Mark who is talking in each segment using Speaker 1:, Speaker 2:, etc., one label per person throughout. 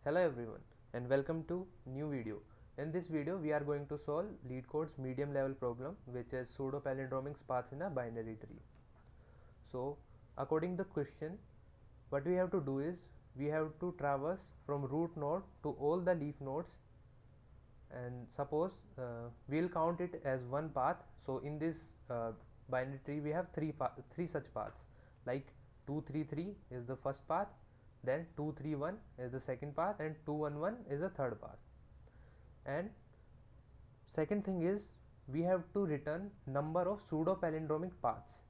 Speaker 1: Hello everyone and welcome to new video. In this video we are going to solve LeetCode's medium level problem, which is pseudo palindromic paths in a binary tree. So according to the question, what we have to do is we have to traverse from root node to all the leaf nodes, and suppose we'll count it as one path. So in this binary tree we have three such paths, like 233 is the first path, then 231 is the second path, and 211 is the third path. And second thing is we have to return number of pseudo palindromic paths.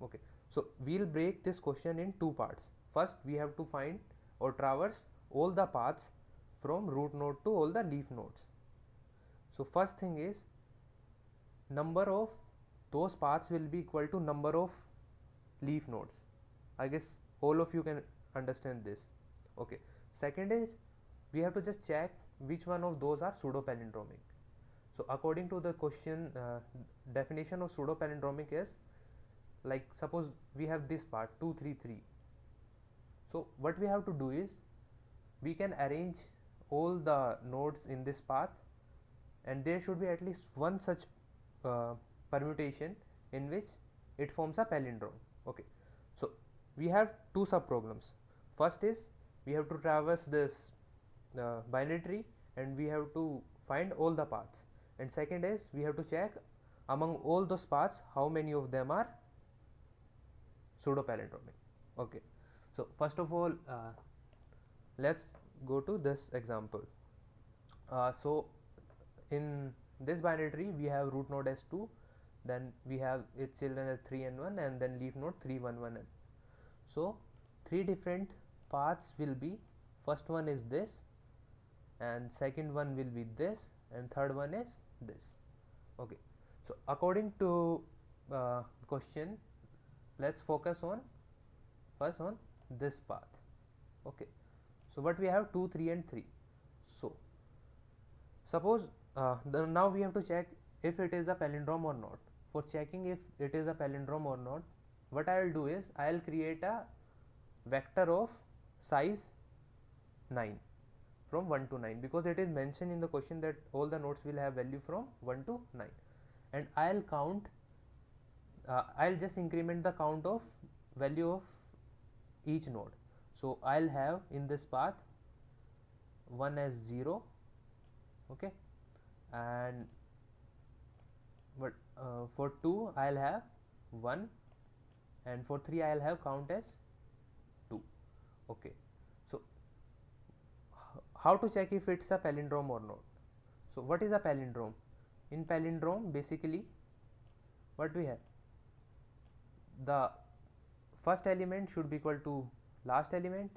Speaker 1: Okay, so we'll break this question in two parts. First we have to find or traverse all the paths from root node to all the leaf nodes. So first thing is number of those paths will be equal to number of leaf nodes. I guess all of you can understand this. Okay, second is we have to just check which one of those are pseudo palindromic. So according to the question, definition of pseudo palindromic is, like, suppose we have this part 233. So what we have to do is we can arrange all the nodes in this path, and there should be at least one such permutation in which it forms a palindrome. Okay, so we have two sub problems. First is we have to traverse this binary tree and we have to find all the paths, and second is we have to check among all those paths how many of them are pseudo palindromic. Okay, so first of all let's go to this example. So in this binary tree we have root node as 2, then we have its children as 3 and 1, and then leaf node 3 1 1 n. So three different paths will be, first one is this, and second one will be this, and third one is this. Okay, so according to question, let's focus on first on this path. Okay, so what we have 2 3 and 3. So suppose now we have to check if it is a palindrome or not. For checking if it is a palindrome or not, what I will do is I will create a vector of size 9 from 1 to 9, because it is mentioned in the question that all the nodes will have value from 1 to 9, and I'll count I'll just increment the count of value of each node. So I'll have in this path 1 as 0. Okay, and but for 2 I'll have 1, and for 3 I'll have count as 2. Okay, so how to check if it's a palindrome or not? So what is a palindrome? In palindrome, basically what we have, the first element should be equal to last element,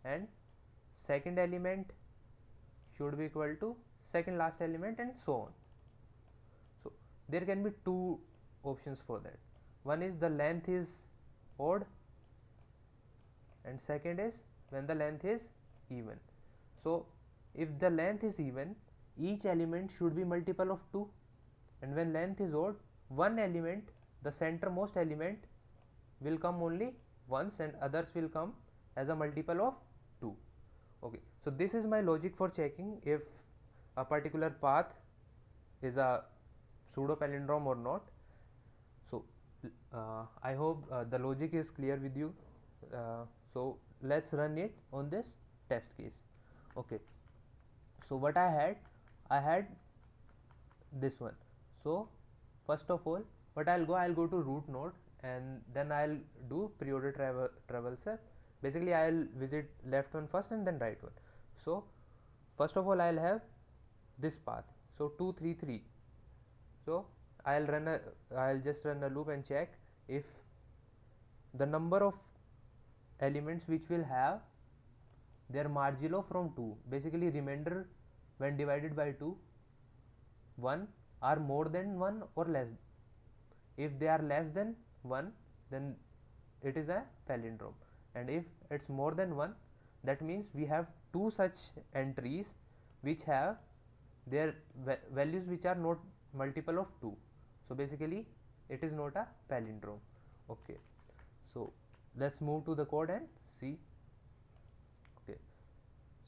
Speaker 1: and second element should be equal to second last element, and so on. So there can be two options for that. One is the length is odd, and second is when the length is even. So if the length is even, each element should be multiple of 2, and when length is odd, one element, the centermost element, will come only once, and others will come as a multiple of 2. Okay, so this is my logic for checking if a particular path is a pseudo palindrome or not. So I hope the logic is clear with you. So let's run it on this test case. Okay, so what I had this one. So first of all, what I'll go to root node, and then I'll do periodic traverser. Basically I'll visit left one first and then right one. So first of all I'll have this path, so 2 3 3. So I'll just run a loop and check if the number of elements which will have their marginal from 2, basically remainder when divided by 2, 1, are more than 1 or less. If they are less than 1, then it is a palindrome, and if it's more than 1, that means we have two such entries which have their values which are not multiple of 2. So basically it is not a palindrome. Okay, so let's move to the code and see. Okay,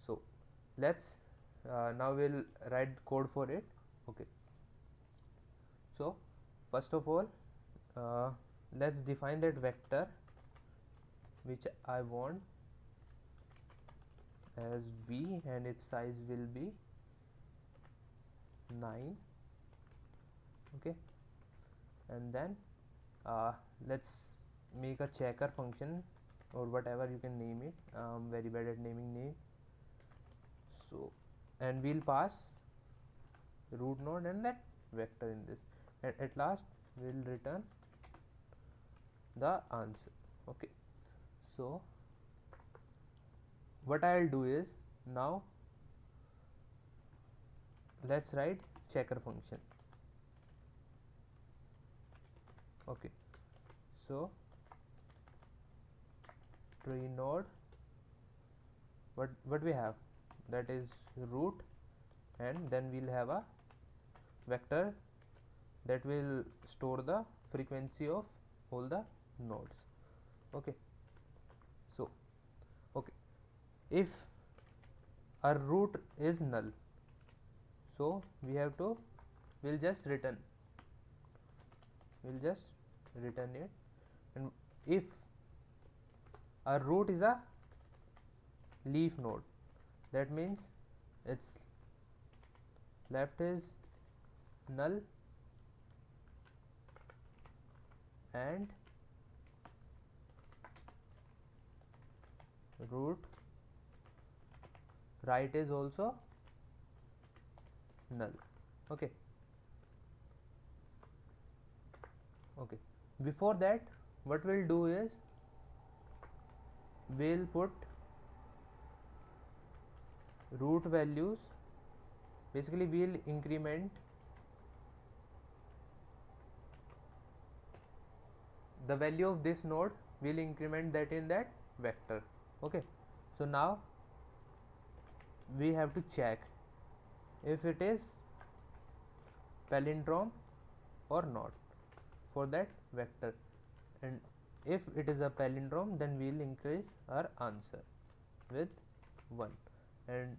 Speaker 1: so let's now we'll write code for it. Okay, so first of all, let's define that vector which I want as v, and its size will be 9. Okay, and then let's make a checker function or whatever you can name it. Very bad at naming name. So, and we'll pass root node and that vector in this, and at last we'll return the answer. Okay, so what I'll do is, now let's write checker function. Okay, so tree node, what we have, that is root, and then we'll have a vector that will store the frequency of all the nodes. Okay, so okay, if our root is null, so we'll just return it, and if our root is a leaf node, that means its left is null and root right is also null. Okay, before that what we'll do is, we'll put root values, basically we'll increment the value of this node, we'll increment that in that vector. Okay, so now we have to check if it is palindrome or not for that vector, and if it is a palindrome, then we'll increase our answer with 1, and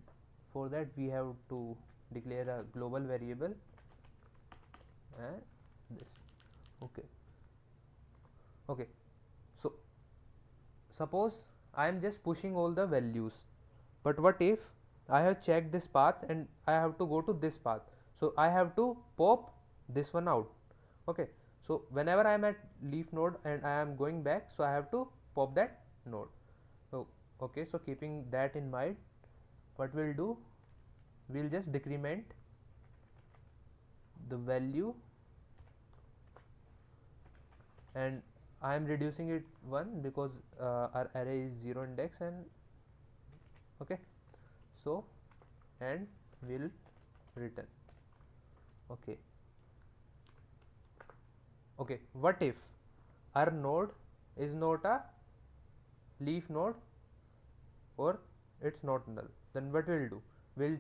Speaker 1: for that we have to declare a global variable and this. Okay, so suppose I am just pushing all the values, but what if I have checked this path and I have to go to this path, so I have to pop this one out. Okay, so whenever I am at leaf node and I am going back, so I have to pop that node. So okay, so keeping that in mind, what we'll do, we'll just decrement the value, and I am reducing it 1 because our array is 0 index, and okay, so and we'll return. Okay, what if our node is not a leaf node or it's not null? Then what we'll do, we'll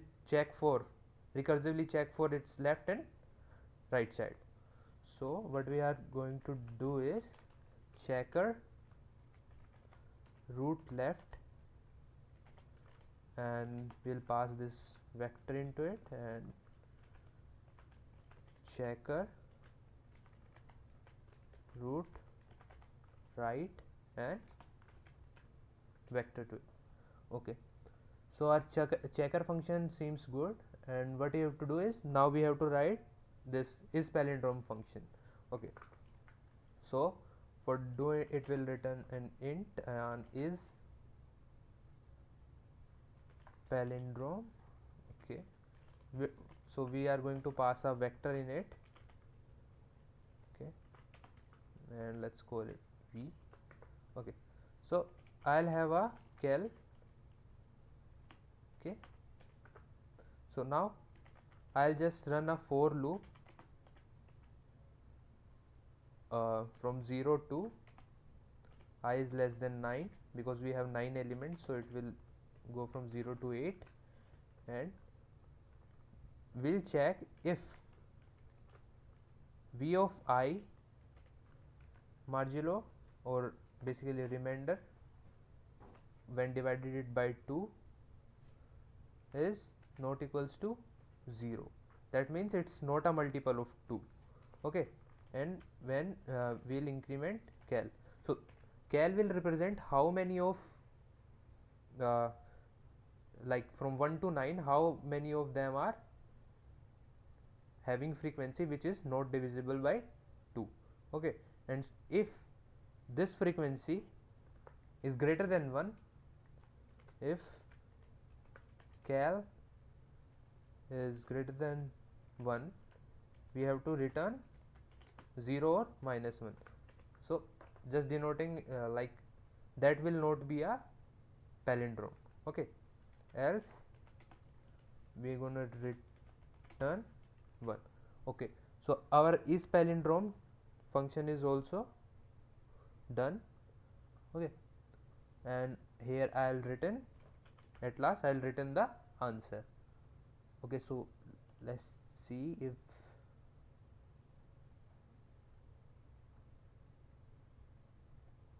Speaker 1: recursively check for its left and right side. So what we are going to do is checker root left, and we'll pass this vector into it, and checker root right and vector to it. Okay, so our checker function seems good, and what you have to do is, now we have to write this is palindrome function. Okay, so for doing it, will return an int and is palindrome. Okay, so we are going to pass a vector in it. Okay, and let's call it v. Okay, so I'll have a cal. Okay, so now I'll just run a for loop from 0 to I is less than 9, because we have 9 elements, so it will go from 0 to 8, and we'll check if v of I modulo, or basically remainder when divided it by 2, is not equals to 0. That means it's not a multiple of 2. Okay, and when we'll increment cal, so cal will represent how many of like from 1 to 9, how many of them are having frequency which is not divisible by 2. Okay, and if this frequency is greater than 1, if cal is greater than 1, we have to return 0 or minus 1. So just denoting like that will not be a palindrome. Okay, else we are gonna return 1. Okay, so our is palindrome function is also done. Okay, and here I'll return, at last I'll return the answer. Okay, so let's see if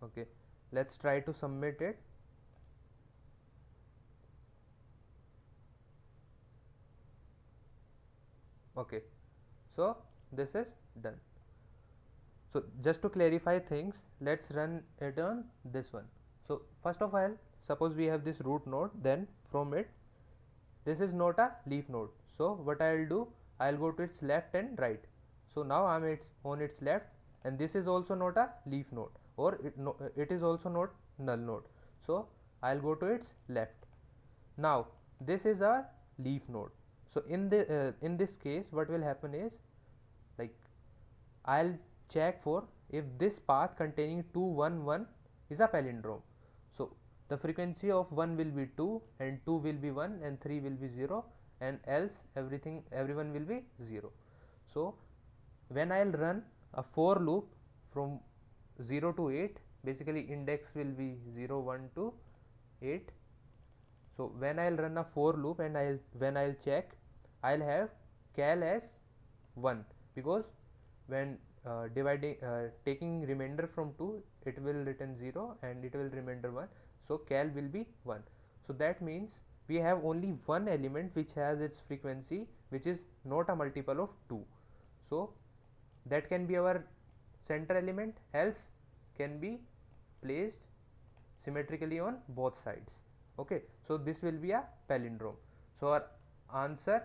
Speaker 1: okay, let's try to submit it. Okay, so this is done. So just to clarify things, let's run it on this one. So first of all, suppose we have this root node, then from it, this is not a leaf node. So what I'll do, I'll go to its left and right. So now I'm on its left, and this is also not a leaf node, or it is also not null node. So I'll go to its left. Now this is a leaf node. So in this case, what will happen is, like, I'll check for if this path containing 2 1 1 is a palindrome. So the frequency of 1 will be 2, and 2 will be 1, and 3 will be 0, and else everyone will be 0. So when I'll run a for loop from 0 to 8, basically index will be 0 1 to 8. So when I'll run a for loop and when I'll check, I'll have cal as 1, because when taking remainder from 2, it will return 0 and it will remainder 1. So cal will be 1. So that means we have only one element which has its frequency which is not a multiple of 2. So that can be our center element, else can be placed symmetrically on both sides. Okay, so this will be a palindrome. So our answer,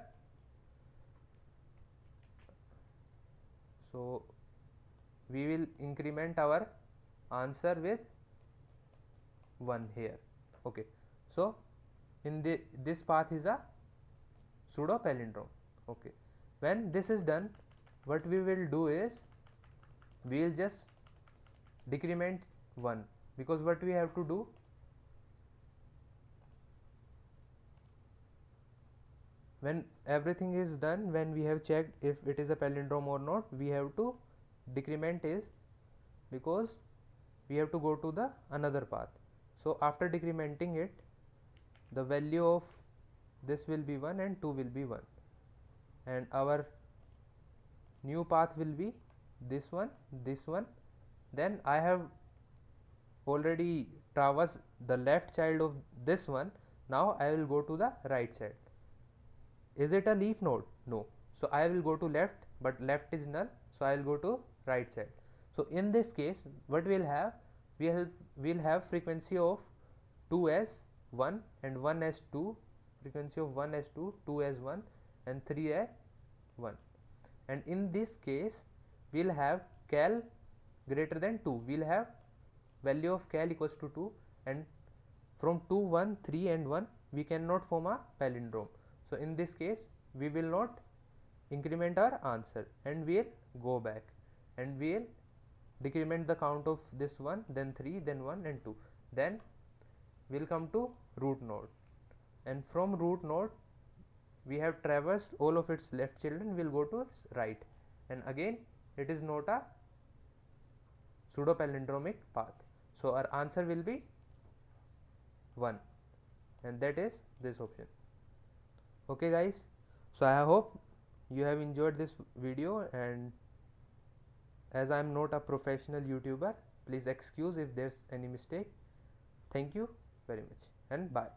Speaker 1: so we will increment our answer with 1 here. Okay, so in this path is a pseudo palindrome. Okay, when this is done, what we will do is we will just decrement 1, because what we have to do, when everything is done, when we have checked if it is a palindrome or not, we have to decrement is, because we have to go to the another path. So after decrementing it, the value of this will be 1 and 2 will be 1, and our new path will be this one, then I have already traversed the left child of this one. Now I will go to the right child. Is it a leaf node? No. So I will go to left, but left is null, so I will go to right child. So in this case, what we'll have, we'll have frequency of 2 as 1 and 1 as 2, frequency of 1 as 2, 2 as 1, and 3 as 1. And in this case, we'll have cal greater than 2. We'll have value of cal equals to 2, and from 2, 1, 3 and 1, we cannot form a palindrome. So in this case, we will not increment our answer, and we'll go back and we'll decrement the count of this 1, then 3, then 1 and 2. Then we'll come to root node, and from root node we have traversed all of its left children, will go to right, and again it is not a pseudo palindromic path. So our answer will be 1, and that is this option. Okay guys, so I hope you have enjoyed this video, and as I am not a professional YouTuber, please excuse if there's any mistake. Thank you very much, and bye.